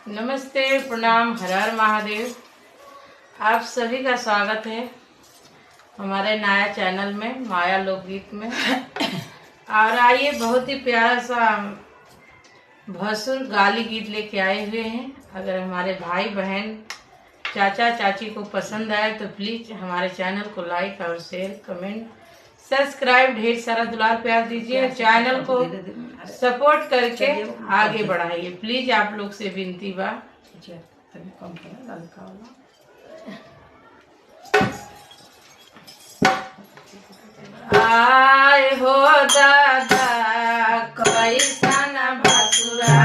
नमस्ते, प्रणाम, हर हर महादेव। आप सभी का स्वागत है हमारे नया चैनल में माया लोकगीत में। और आइए बहुत ही प्यारा सा भसुर गाली गीत लेके आए हुए हैं। अगर हमारे भाई बहन चाचा चाची को पसंद आए तो प्लीज हमारे चैनल को लाइक और शेयर कमेंट सब्सक्राइब ढेर सारा दुलार प्यार दीजिए। चैनल को सपोर्ट करके आगे बढ़ाइए प्लीज, आप लोग से विनती बा। आए हो दादा कैसन भसुरा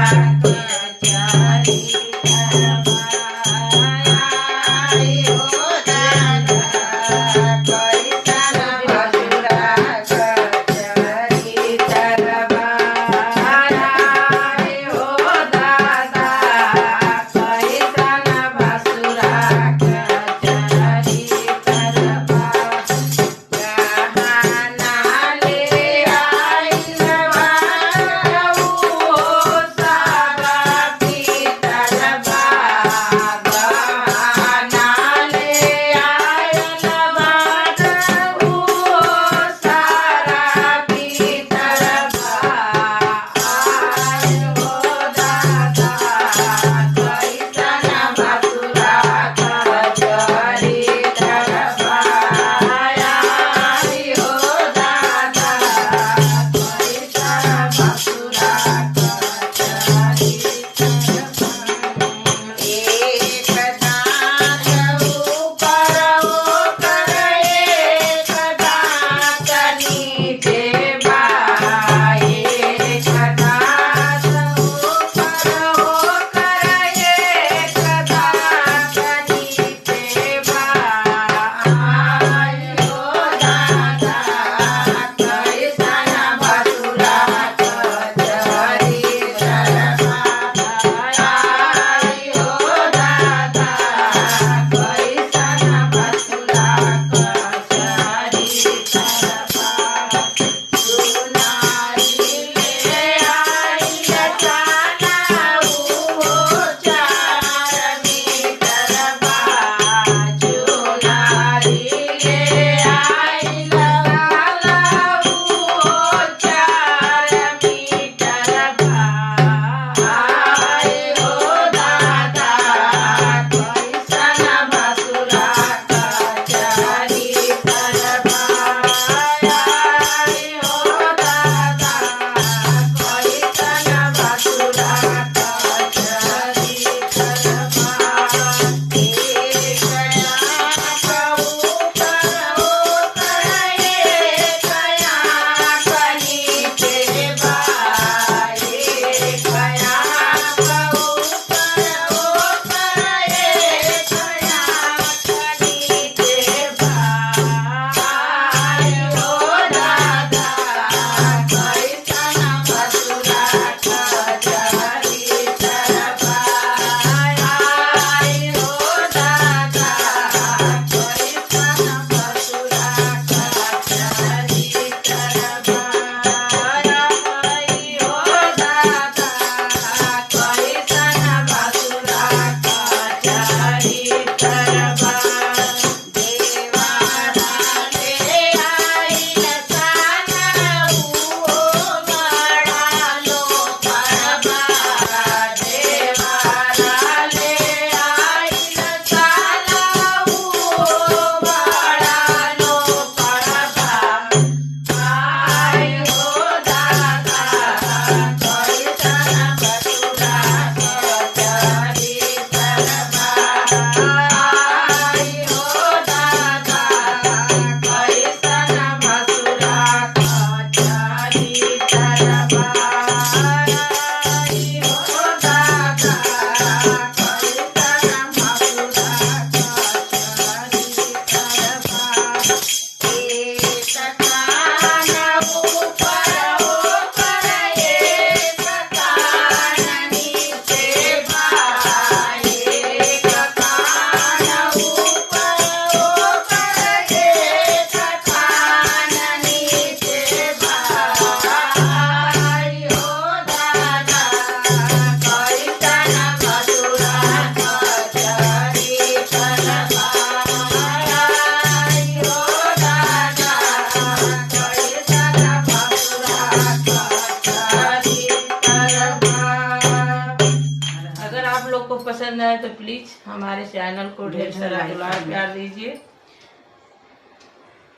पसंद आए तो प्लीज हमारे चैनल को ढेर सारा दुलार प्यार दीजिए।